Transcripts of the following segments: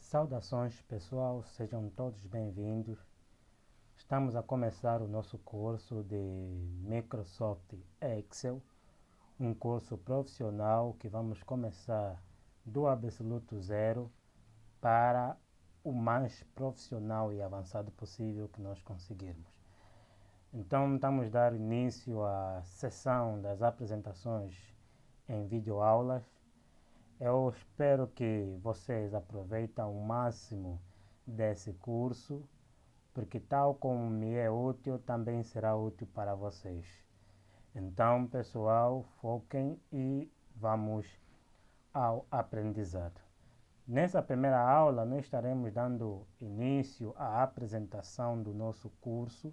Saudações pessoal, sejam todos bem-vindos. Estamos a começar o nosso curso de Microsoft Excel, um curso profissional que vamos começar do absoluto zero para o mais profissional e avançado possível que nós conseguirmos. Então, estamos a dar início à sessão das apresentações em videoaulas. Eu espero que vocês aproveitem o máximo desse curso, porque tal como me é útil, também será útil para vocês. Então, pessoal, foquem e vamos ao aprendizado. Nessa primeira aula, nós estaremos dando início à apresentação do nosso curso,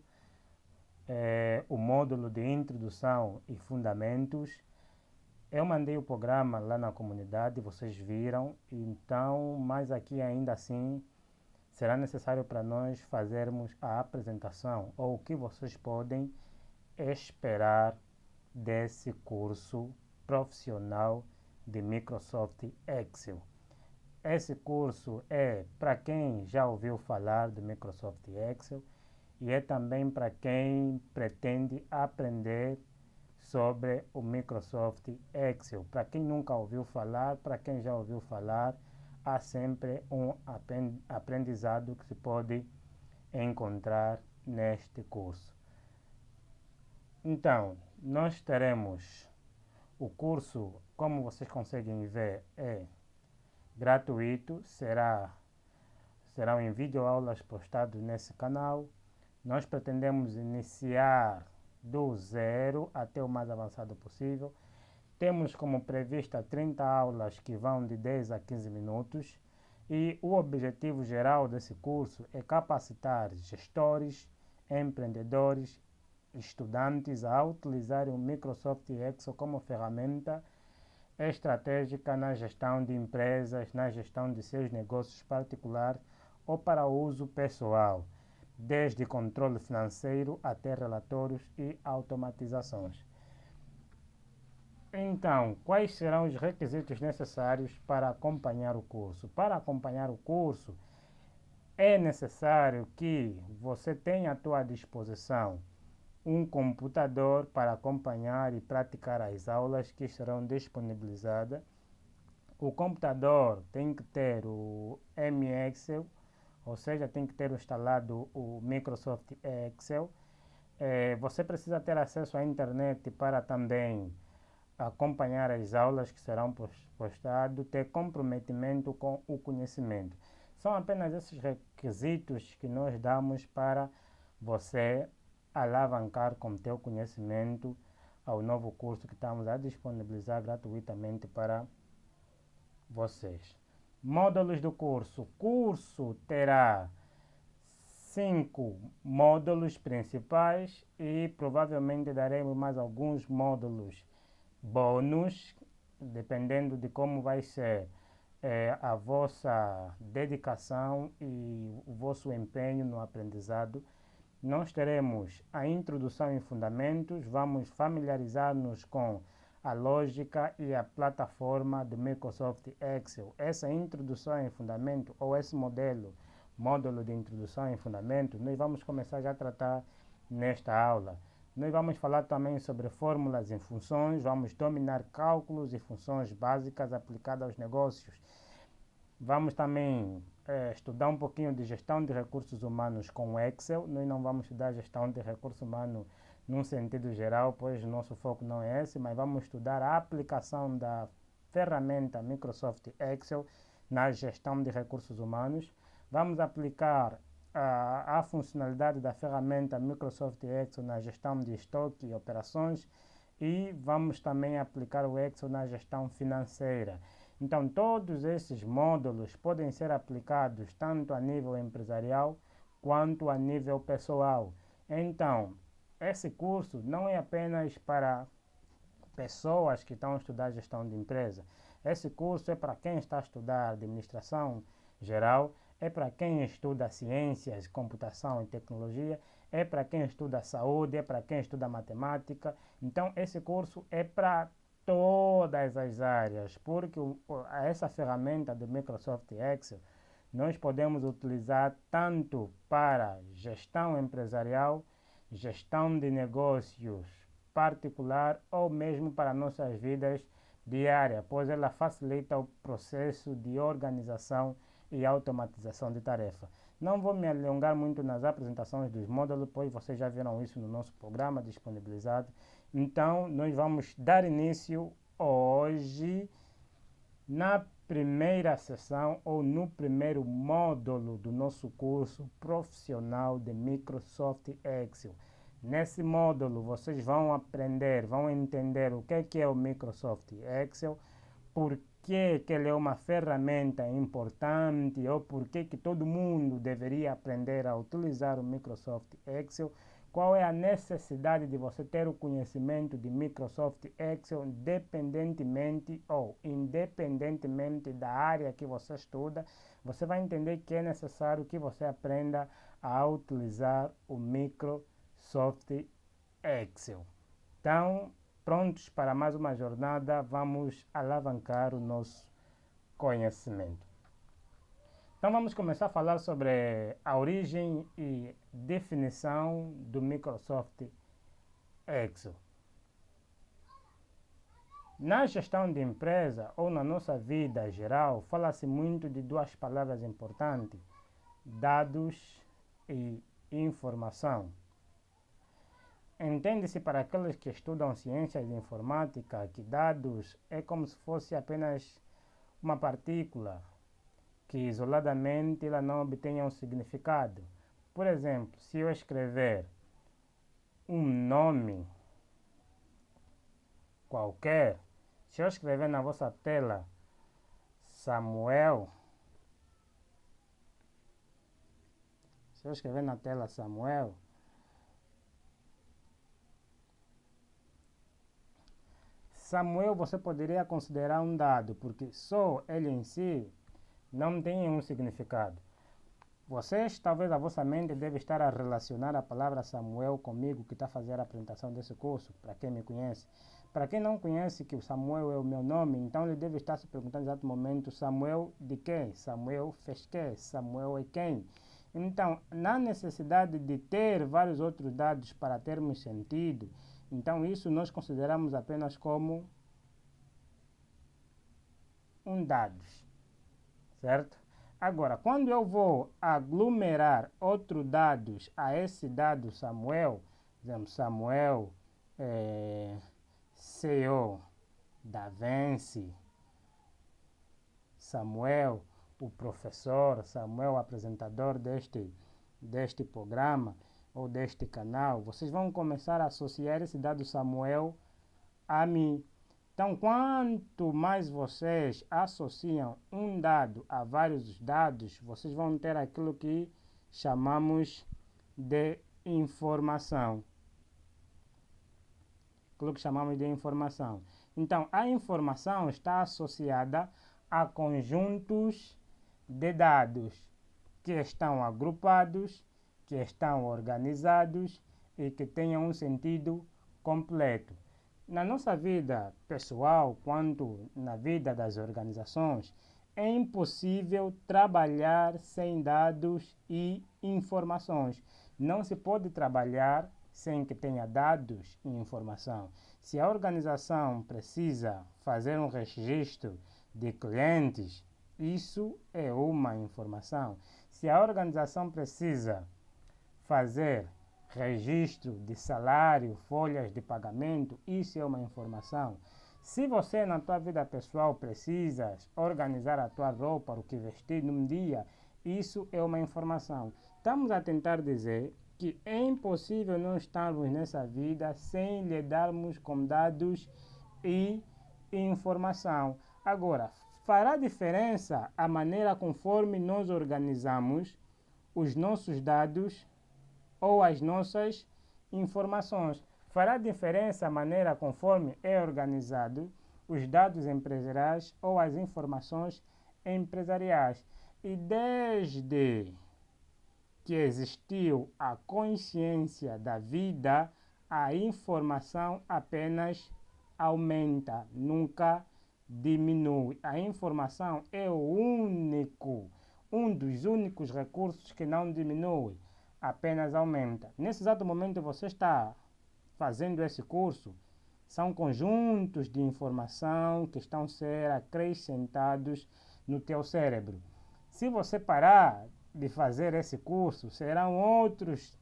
o módulo de Introdução e Fundamentos. Eu mandei o programa lá na comunidade, vocês viram, então, mas aqui ainda assim será necessário para nós fazermos a apresentação ou o que vocês podem esperar desse curso profissional de Microsoft Excel. Esse curso é para quem já ouviu falar do Microsoft Excel e é também para quem pretende aprender sobre o Microsoft Excel. Para quem nunca ouviu falar, para quem já ouviu falar, há sempre um aprendizado que se pode encontrar neste curso. Então, nós teremos o curso, como vocês conseguem ver, é gratuito, serão em videoaulas postadas nesse canal. Nós pretendemos iniciar do zero até o mais avançado possível. Temos como prevista 30 aulas que vão de 10 a 15 minutos e o objetivo geral desse curso é capacitar gestores, empreendedores, estudantes a utilizarem o Microsoft Excel como ferramenta estratégica na gestão de empresas, na gestão de seus negócios particulares ou para uso pessoal, desde controle financeiro até relatórios e automatizações. Então, quais serão os requisitos necessários para acompanhar o curso? Para acompanhar o curso, é necessário que você tenha à sua disposição um computador para acompanhar e praticar as aulas que serão disponibilizadas. O computador tem que ter o M-Excel, ou seja, tem que ter instalado o Microsoft Excel. Você precisa ter acesso à internet para também acompanhar as aulas que serão postadas, ter comprometimento com o conhecimento. São apenas esses requisitos que nós damos para você alavancar com teu conhecimento ao novo curso que estamos a disponibilizar gratuitamente para vocês. Módulos do curso. O curso terá 5 módulos principais e provavelmente daremos mais alguns módulos bônus, dependendo de como vai ser a vossa dedicação e o vosso empenho no aprendizado. Nós teremos a introdução em fundamentos, vamos familiarizar-nos com a lógica e a plataforma do Microsoft Excel. Essa introdução em fundamento ou esse módulo de introdução em fundamento, nós vamos começar já a tratar nesta aula. Nós vamos falar também sobre fórmulas e funções, vamos dominar cálculos e funções básicas aplicadas aos negócios. Vamos também estudar um pouquinho de gestão de recursos humanos com o Excel. Nós não vamos estudar gestão de recursos humanos num sentido geral, pois o nosso foco não é esse, mas vamos estudar a aplicação da ferramenta Microsoft Excel na gestão de recursos humanos. Vamos aplicar a funcionalidade da ferramenta Microsoft Excel na gestão de estoque e operações e vamos também aplicar o Excel na gestão financeira. Então, todos esses módulos podem ser aplicados tanto a nível empresarial quanto a nível pessoal. Então, esse curso não é apenas para pessoas que estão a estudar gestão de empresa. Esse curso é para quem está a estudar administração geral, é para quem estuda ciências, computação e tecnologia, é para quem estuda saúde, é para quem estuda matemática. Então, esse curso é para todas as áreas, porque essa ferramenta do Microsoft Excel nós podemos utilizar tanto para gestão empresarial, gestão de negócios particular ou mesmo para nossas vidas diárias, pois ela facilita o processo de organização e automatização de tarefa. Não vou me alongar muito nas apresentações dos módulos, pois vocês já viram isso no nosso programa disponibilizado. Então, nós vamos dar início hoje na primeira sessão ou no primeiro módulo do nosso curso profissional de Microsoft Excel. Nesse módulo, vocês vão aprender, vão entender o que é o Microsoft Excel, por que ele é uma ferramenta importante ou por que todo mundo deveria aprender a utilizar o Microsoft Excel, qual é a necessidade de você ter o conhecimento de Microsoft Excel independentemente ou independentemente da área que você estuda, você vai entender que é necessário que você aprenda a utilizar o Microsoft Excel. Então, prontos para mais uma jornada, vamos alavancar o nosso conhecimento. Então vamos começar a falar sobre a origem e definição do Microsoft Excel. Na gestão de empresa ou na nossa vida geral, fala-se muito de duas palavras importantes: dados e informação. Entende-se para aqueles que estudam ciências de informática que dados é como se fosse apenas uma partícula que isoladamente ela não obtenha um significado. Por exemplo, se eu escrever um nome qualquer, se eu escrever na vossa tela Samuel, se eu escrever na tela Samuel, Samuel você poderia considerar um dado, porque só ele em si não tem um significado. Vocês, talvez a vossa mente deve estar a relacionar a palavra Samuel comigo que está a fazer a apresentação desse curso, para quem me conhece. Para quem não conhece que o Samuel é o meu nome, então ele deve estar se perguntando no exato momento, Samuel de quem? Samuel fez quê? Samuel é quem? Então, na necessidade de ter vários outros dados para termos sentido, então isso nós consideramos apenas como um dados, certo? Agora, quando eu vou aglomerar outros dados a esse dado Samuel, por exemplo, Samuel, CEO da Vence, Samuel, o professor, Samuel, apresentador deste programa ou deste canal, vocês vão começar a associar esse dado Samuel a mim. Então, quanto mais vocês associam um dado a vários dados, vocês vão ter aquilo que chamamos de informação. Aquilo que chamamos de informação. Então, a informação está associada a conjuntos de dados que estão agrupados, que estão organizados e que tenham um sentido completo. Na nossa vida pessoal, quanto na vida das organizações, é impossível trabalhar sem dados e informações. Não se pode trabalhar sem que tenha dados e informação. Se a organização precisa fazer um registro de clientes, isso é uma informação. Se a organização precisa fazer registro de salário, folhas de pagamento, isso é uma informação. Se você na tua vida pessoal precisas organizar a tua roupa, o que vestir num dia, isso é uma informação. Estamos a tentar dizer que é impossível não estarmos nessa vida sem lidarmos com dados e informação. Agora, fará diferença a maneira conforme nós organizamos os nossos dados ou as nossas informações. Fará diferença a maneira conforme é organizado os dados empresariais ou as informações empresariais. E desde que existiu a consciência da vida, a informação apenas aumenta, nunca diminui. A informação é o um dos únicos recursos que não diminui, apenas aumenta. Nesse exato momento você está fazendo esse curso, são conjuntos de informação que estão a ser acrescentados no teu cérebro. Se você parar de fazer esse curso, serão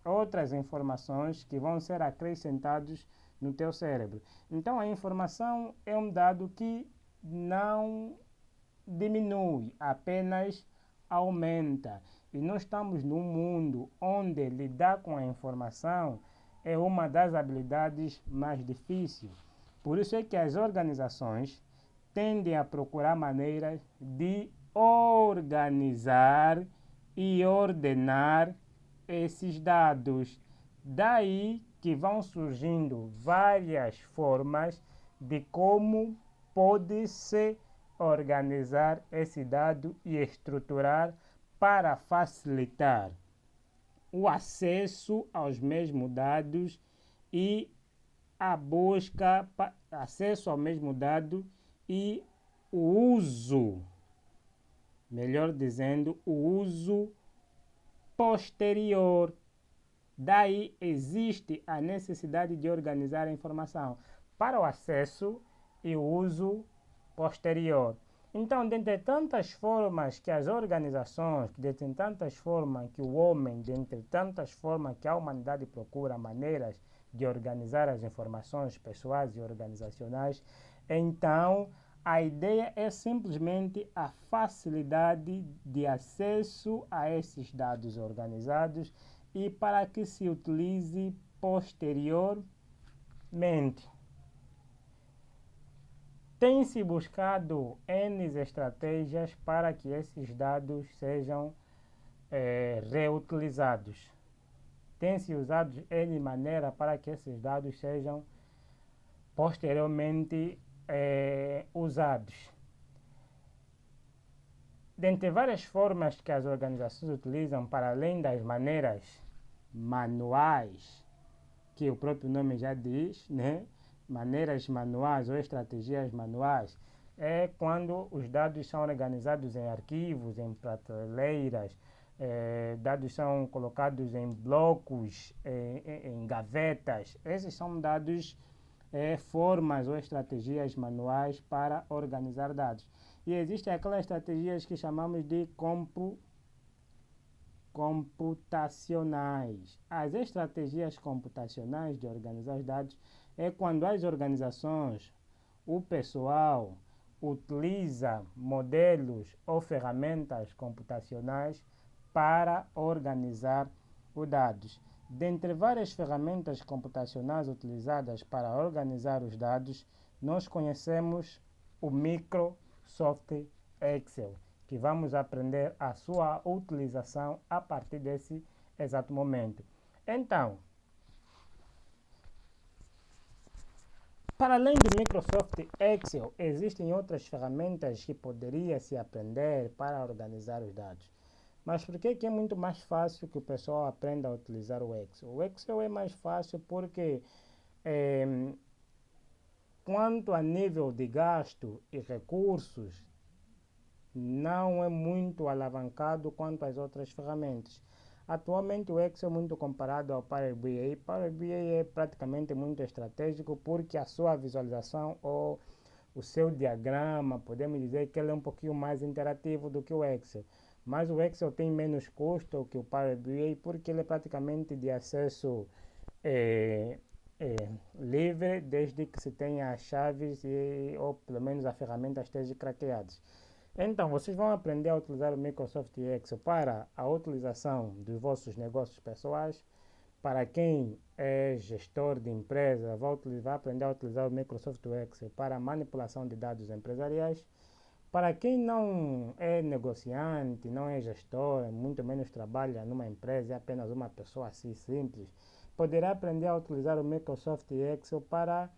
outras informações que vão ser acrescentadas no teu cérebro. Então a informação é um dado que não diminui, apenas aumenta. E nós estamos num mundo onde lidar com a informação é uma das habilidades mais difíceis. Por isso é que as organizações tendem a procurar maneiras de organizar e ordenar esses dados. Daí que vão surgindo várias formas de como pode-se organizar esse dado e estruturar para facilitar o acesso aos mesmos dados e a busca, acesso ao mesmo dado e o uso, melhor dizendo, o uso posterior. Daí existe a necessidade de organizar a informação para o acesso e o uso posterior. Então, dentre tantas formas que as organizações, dentre tantas formas que o homem, dentre tantas formas que a humanidade procura maneiras de organizar as informações pessoais e organizacionais, então a ideia é simplesmente a facilidade de acesso a esses dados organizados e para que se utilize posteriormente. Tem-se buscado N estratégias para que esses dados sejam reutilizados. Tem-se usado N maneira para que esses dados sejam posteriormente usados. Dentre várias formas que as organizações utilizam, para além das maneiras manuais, que o próprio nome já diz, né? Maneiras manuais ou estratégias manuais, é quando os dados são organizados em arquivos, em prateleiras, dados são colocados em blocos, em gavetas. Esses são dados, formas ou estratégias manuais para organizar dados. E existem aquelas estratégias que chamamos de computacionais. As estratégias computacionais de organizar os dados é quando as organizações, o pessoal, utiliza modelos ou ferramentas computacionais para organizar os dados. Dentre várias ferramentas computacionais utilizadas para organizar os dados, nós conhecemos o Microsoft Excel, que vamos aprender a sua utilização a partir desse exato momento. Então, para além do Microsoft Excel, existem outras ferramentas que poderia se aprender para organizar os dados. Mas por que é muito mais fácil que o pessoal aprenda a utilizar o Excel? O Excel é mais fácil porque, quanto a nível de gasto e recursos, não é muito alavancado quanto às outras ferramentas. Atualmente o Excel é muito comparado ao Power BI. Power BI é praticamente muito estratégico porque a sua visualização ou o seu diagrama, podemos dizer que ele é um pouquinho mais interativo do que o Excel. Mas o Excel tem menos custo que o Power BI porque ele é praticamente de acesso livre, desde que se tenha as chaves ou pelo menos a ferramenta esteja craqueada. Então, vocês vão aprender a utilizar o Microsoft Excel para a utilização dos vossos negócios pessoais. Para quem é gestor de empresa, vai aprender a utilizar o Microsoft Excel para a manipulação de dados empresariais. Para quem não é negociante, não é gestor, muito menos trabalha numa empresa, é apenas uma pessoa assim simples, poderá aprender a utilizar o Microsoft Excel para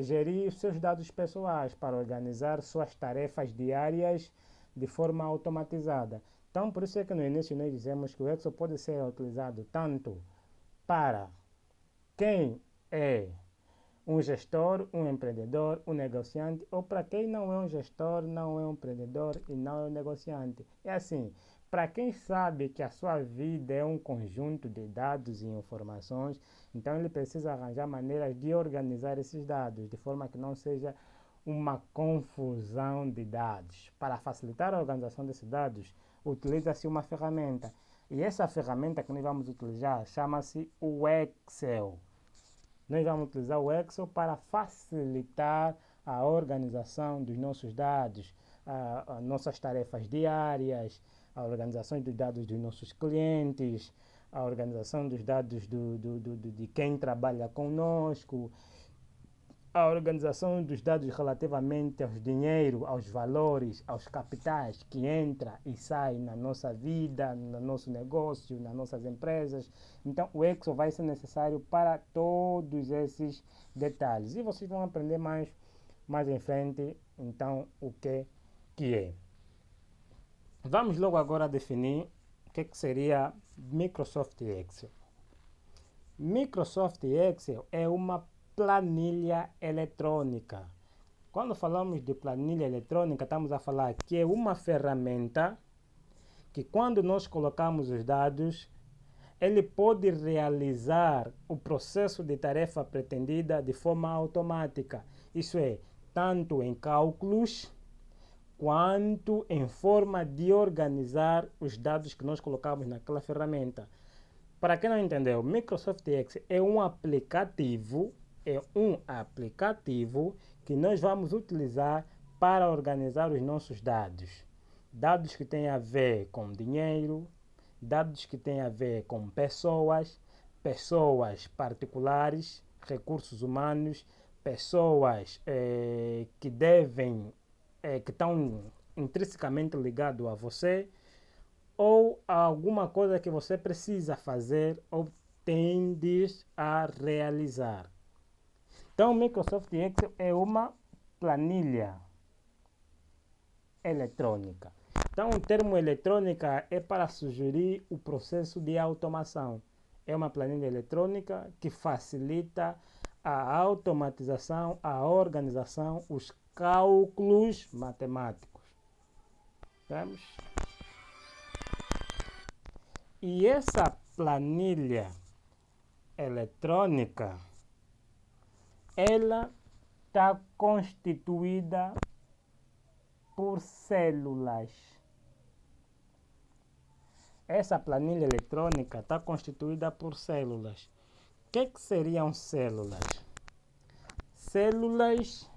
gerir seus dados pessoais, para organizar suas tarefas diárias de forma automatizada. Então, por isso é que no início nós dizemos que o Excel pode ser utilizado tanto para quem é um gestor, um empreendedor, um negociante, ou para quem não é um gestor, não é um empreendedor e não é um negociante. É assim, Para quem sabe que a sua vida é um conjunto de dados e informações, então ele precisa arranjar maneiras de organizar esses dados, de forma que não seja uma confusão de dados. Para facilitar a organização desses dados, utiliza-se uma ferramenta. E essa ferramenta que nós vamos utilizar chama-se o Excel. Nós vamos utilizar o Excel para facilitar a organização dos nossos dados, as nossas tarefas diárias, a organização dos dados dos nossos clientes, a organização dos dados de quem trabalha conosco, a organização dos dados relativamente aos dinheiro, aos valores, aos capitais que entra e sai na nossa vida, no nosso negócio, nas nossas empresas. Então, o Excel vai ser necessário para todos esses detalhes. E vocês vão aprender mais em frente, então, o que é. Vamos logo agora definir o que seria Microsoft Excel. Microsoft Excel é uma planilha eletrônica. Quando falamos de planilha eletrônica, estamos a falar que é uma ferramenta que, quando nós colocamos os dados, ele pode realizar o processo de tarefa pretendida de forma automática. Isso é, tanto em cálculos, quanto em forma de organizar os dados que nós colocamos naquela ferramenta. Para quem não entendeu, Microsoft Excel é um aplicativo que nós vamos utilizar para organizar os nossos dados. Dados que têm a ver com dinheiro, dados que têm a ver com pessoas particulares, recursos humanos, pessoas que estão intrinsecamente ligadas a você, ou alguma coisa que você precisa fazer ou tendes a realizar. Então, o Microsoft Excel é uma planilha eletrônica. Então, o termo eletrônica é para sugerir o processo de automação. É uma planilha eletrônica que facilita a automatização, a organização, os cálculos matemáticos. Vamos? E essa planilha eletrônica, ela está constituída por células. Essa planilha eletrônica está constituída por células. O que seriam células? Células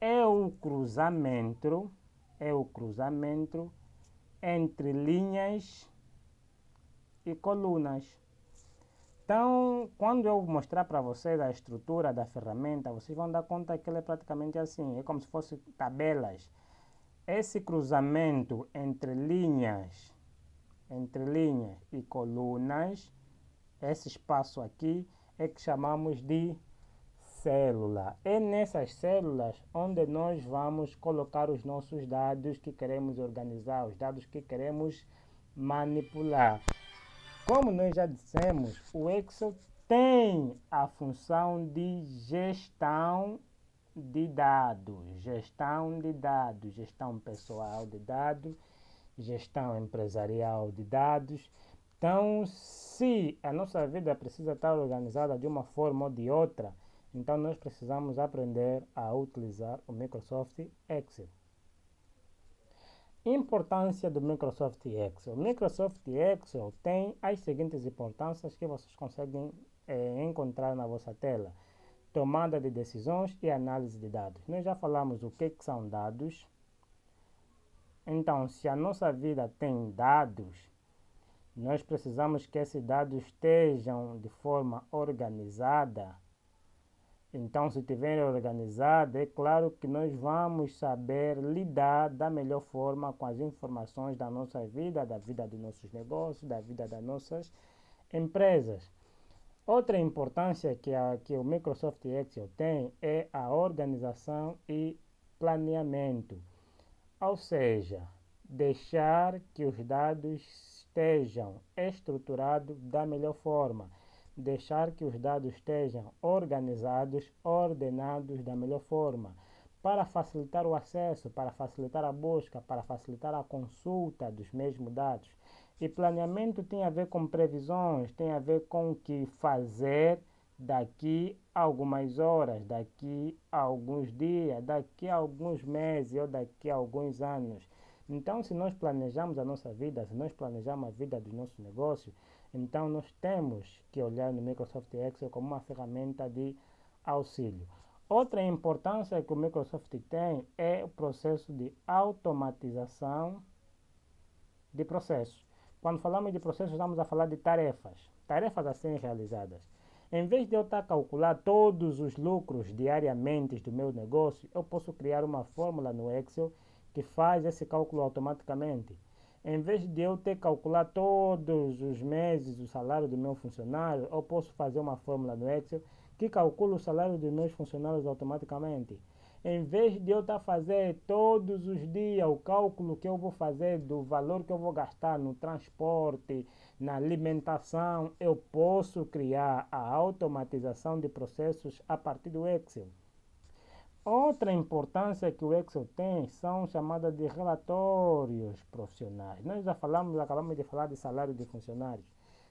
é o cruzamento entre linhas e colunas. Então, quando eu mostrar para vocês a estrutura da ferramenta, vocês vão dar conta que ela é praticamente assim, é como se fossem tabelas. Esse cruzamento entre linhas e colunas, esse espaço aqui é que chamamos de célula. É nessas células onde nós vamos colocar os nossos dados que queremos organizar, os dados que queremos manipular. Como nós já dissemos, o Excel tem a função de gestão de dados, gestão pessoal de dados, gestão empresarial de dados. Então, se a nossa vida precisa estar organizada de uma forma ou de outra, então nós precisamos aprender a utilizar o Microsoft Excel. Importância do Microsoft Excel. O Microsoft Excel tem as seguintes importâncias que vocês conseguem encontrar na vossa tela. Tomada de decisões e análise de dados. Nós já falamos o que são dados. Então, se a nossa vida tem dados, nós precisamos que esses dados estejam de forma organizada. Então, se estiver organizado, é claro que nós vamos saber lidar da melhor forma com as informações da nossa vida, da vida dos nossos negócios, da vida das nossas empresas. Outra importância que o Microsoft Excel tem é a organização e planeamento. Ou seja, deixar que os dados estejam estruturados da melhor forma. Deixar que os dados estejam organizados, ordenados da melhor forma. para facilitar o acesso, para facilitar a busca, para facilitar a consulta dos mesmos dados. E planeamento tem a ver com previsões, tem a ver com o que fazer daqui a algumas horas, daqui a alguns dias, daqui a alguns meses ou daqui a alguns anos. Então, se nós planejamos a nossa vida, se nós planejamos a vida dos nossos negócios, então nós temos que olhar no Microsoft Excel como uma ferramenta de auxílio. Outra importância que o Microsoft tem é o processo de automatização de processos. Quando falamos de processos, estamos a falar de tarefas a serem realizadas. Em vez de eu estar a calcular todos os lucros diariamente do meu negócio, eu posso criar uma fórmula no Excel que faz esse cálculo automaticamente. Em vez de eu ter que calcular todos os meses o salário do meu funcionário, eu posso fazer uma fórmula no Excel que calcula o salário dos meus funcionários automaticamente. Em vez de eu estar fazendo todos os dias o cálculo que eu vou fazer do valor que eu vou gastar no transporte, na alimentação, eu posso criar a automatização de processos a partir do Excel. Outra importância que o Excel tem são chamadas de relatórios profissionais. Nós já acabamos de falar de salário de funcionários.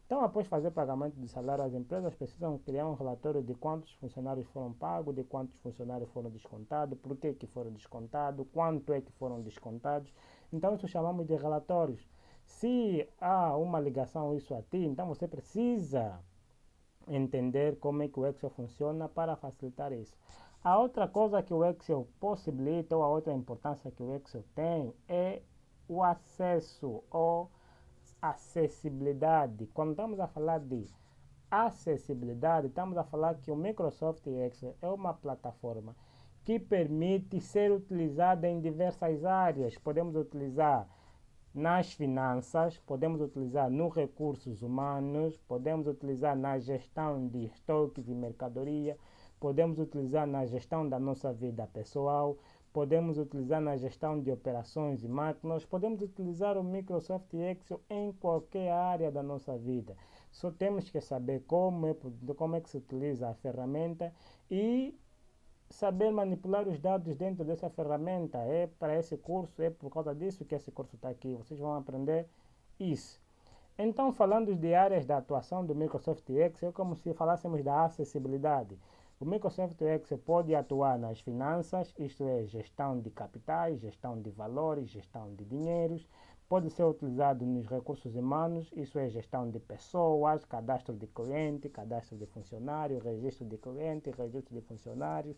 Então, após fazer pagamento de salário, as empresas precisam criar um relatório de quantos funcionários foram pagos, de quantos funcionários foram descontados, por que foram descontados, quanto é que foram descontados. Então, isso chamamos de relatórios. Se há uma ligação a isso a ti, então você precisa entender como é que o Excel funciona para facilitar isso. A outra coisa que o Excel possibilita, ou a outra importância que o Excel tem, é o acesso ou acessibilidade. Quando estamos a falar de acessibilidade, estamos a falar que o Microsoft Excel é uma plataforma que permite ser utilizada em diversas áreas. Podemos utilizar nas finanças, podemos utilizar nos recursos humanos, podemos utilizar na gestão de estoques e mercadoria, podemos utilizar na gestão da nossa vida pessoal, podemos utilizar na gestão de operações e máquinas, podemos utilizar o Microsoft Excel em qualquer área da nossa vida. Só temos que saber como é que se utiliza a ferramenta e saber manipular os dados dentro dessa ferramenta. É para esse curso, é por causa disso que esse curso está aqui. Vocês vão aprender isso. Então, falando de áreas da atuação do Microsoft Excel, é como se falássemos da acessibilidade. O Microsoft Excel pode atuar nas finanças, isto é, gestão de capitais, gestão de valores, gestão de dinheiros. Pode ser utilizado nos recursos humanos, isso é, gestão de pessoas, cadastro de cliente, cadastro de funcionário, registro de cliente, registro de funcionários.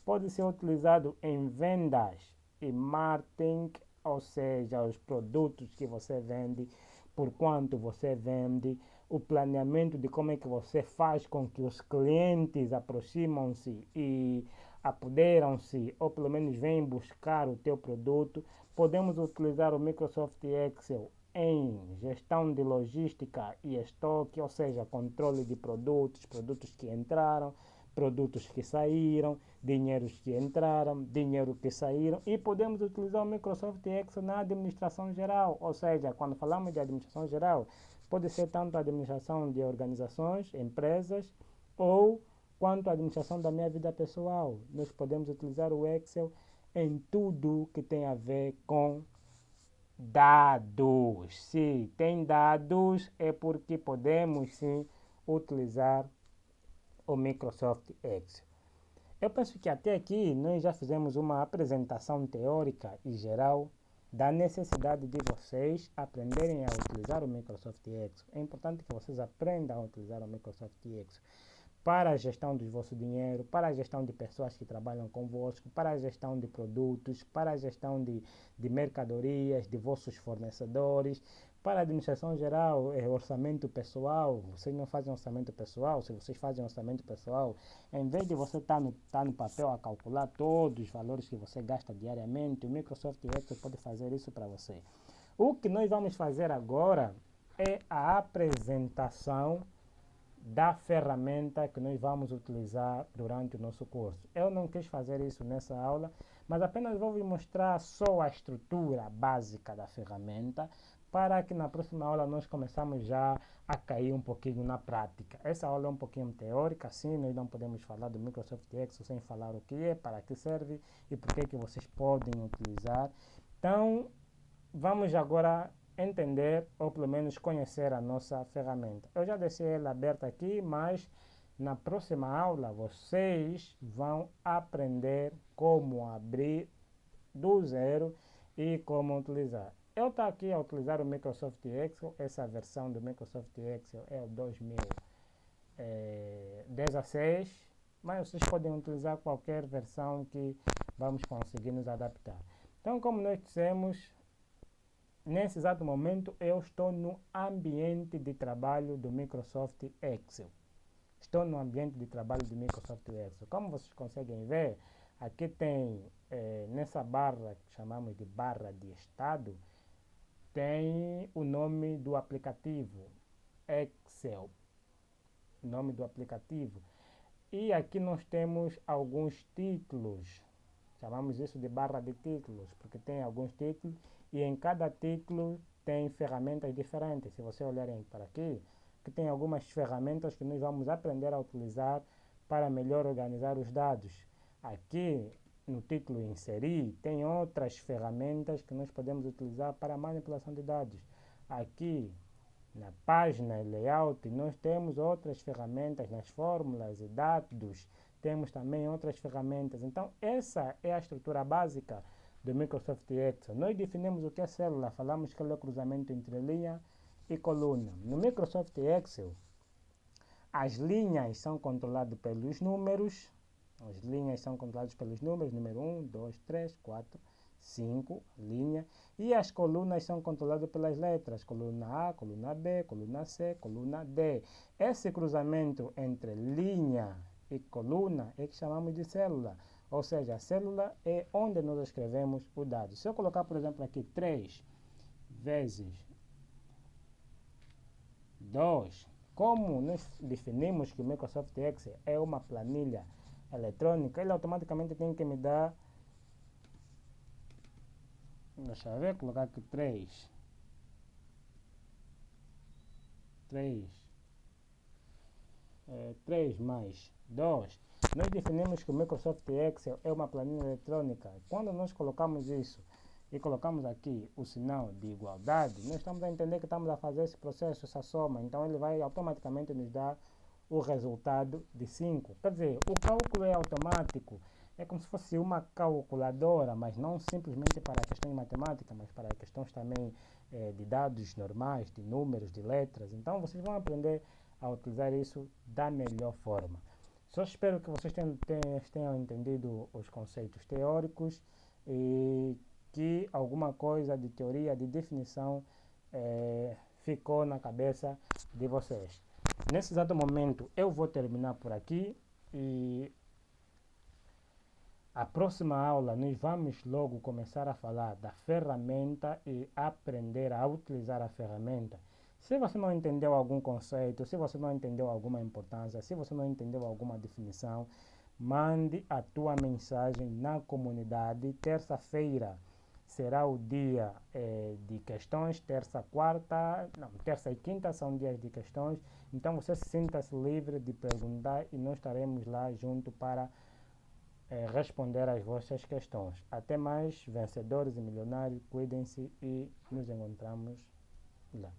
Pode ser utilizado em vendas e marketing, ou seja, os produtos que você vende, por quanto você vende, o planeamento de como é que você faz com que os clientes aproximam-se e apoderam-se, ou pelo menos vêm buscar o teu produto. Podemos utilizar o Microsoft Excel em gestão de logística e estoque, ou seja, controle de produtos, produtos que entraram, produtos que saíram, dinheiros que entraram, dinheiro que saíram, e podemos utilizar o Microsoft Excel na administração geral, ou seja, quando falamos de administração geral, pode ser tanto a administração de organizações, empresas, ou quanto a administração da minha vida pessoal. Nós podemos utilizar o Excel em tudo que tem a ver com dados. Se tem dados, é porque podemos sim utilizar o Microsoft Excel. Eu penso que até aqui nós já fizemos uma apresentação teórica e geral da necessidade de vocês aprenderem a utilizar o Microsoft Excel. É importante que vocês aprendam a utilizar o Microsoft Excel para a gestão do vosso dinheiro, para a gestão de pessoas que trabalham convosco, para a gestão de produtos, para a gestão de mercadorias, de vossos fornecedores, para a administração geral, orçamento pessoal. Vocês não fazem orçamento pessoal. Se vocês fazem orçamento pessoal, em vez de você estar no papel a calcular todos os valores que você gasta diariamente, o Microsoft Excel pode fazer isso para você. O que nós vamos fazer agora é a apresentação da ferramenta que nós vamos utilizar durante o nosso curso. Eu não quis fazer isso nessa aula, mas apenas vou vos mostrar só a estrutura básica da ferramenta para que na próxima aula nós começamos já a cair um pouquinho na prática. Essa aula é um pouquinho teórica, sim, nós não podemos falar do Microsoft Excel sem falar o que é, para que serve e por que vocês podem utilizar. Então, vamos agora entender ou pelo menos conhecer a nossa ferramenta. Eu já deixei ela aberta aqui, mas na próxima aula vocês vão aprender como abrir do zero e como utilizar. Eu estou aqui a utilizar o Microsoft Excel, essa versão do Microsoft Excel é o 2016, mas vocês podem utilizar qualquer versão que vamos conseguir nos adaptar. Então, como nós dissemos, nesse exato momento eu estou no ambiente de trabalho do Microsoft Excel. Estou no ambiente de trabalho do Microsoft Excel. Como vocês conseguem ver, aqui tem, nessa barra que chamamos de barra de estado, tem o nome do aplicativo, Excel. O nome do aplicativo. E aqui nós temos alguns títulos. Chamamos isso de barra de títulos, porque tem alguns títulos e em cada título tem ferramentas diferentes. Se vocês olharem para aqui, que tem algumas ferramentas que nós vamos aprender a utilizar para melhor organizar os dados. Aqui no título inserir, tem outras ferramentas que nós podemos utilizar para a manipulação de dados. Aqui na página layout, nós temos outras ferramentas nas fórmulas e dados, temos também outras ferramentas. Então, essa é a estrutura básica do Microsoft Excel. Nós definimos o que é célula, falamos que é o cruzamento entre linha e coluna. No Microsoft Excel, as linhas são controladas pelos números. As linhas são controladas pelos números, número 1, 2, 3, 4, 5, linha. E as colunas são controladas pelas letras, coluna A, coluna B, coluna C, coluna D. Esse cruzamento entre linha e coluna é que chamamos de célula. Ou seja, a célula é onde nós escrevemos o dado. Se eu colocar, por exemplo, aqui 3 vezes 2, como nós definimos que o Microsoft Excel é uma planilha eletrônica, ele automaticamente tem que me dar, deixa eu ver, colocar aqui 3 mais 2. Nós definimos que o Microsoft Excel é uma planilha eletrônica. Quando nós colocamos isso e colocamos aqui o sinal de igualdade, nós estamos a entender que estamos a fazer esse processo, essa soma. Então ele vai automaticamente nos dar o resultado de 5. Quer dizer, o cálculo é automático. É como se fosse uma calculadora, mas não simplesmente para questões matemáticas, mas para questões também de dados normais, de números, de letras. Então vocês vão aprender a utilizar isso da melhor forma. Só espero que vocês tenham entendido os conceitos teóricos e que alguma coisa de teoria, de definição ficou na cabeça de vocês. Nesse exato momento eu vou terminar por aqui e a próxima aula nós vamos logo começar a falar da ferramenta e aprender a utilizar a ferramenta. Se você não entendeu algum conceito, se você não entendeu alguma importância, se você não entendeu alguma definição, mande a tua mensagem na comunidade. Terça-feira será o dia de questões, terça e quinta são dias de questões. Então você sinta-se livre de perguntar e nós estaremos lá junto para responder às vossas questões. Até mais, vencedores e milionários, cuidem-se e nos encontramos lá.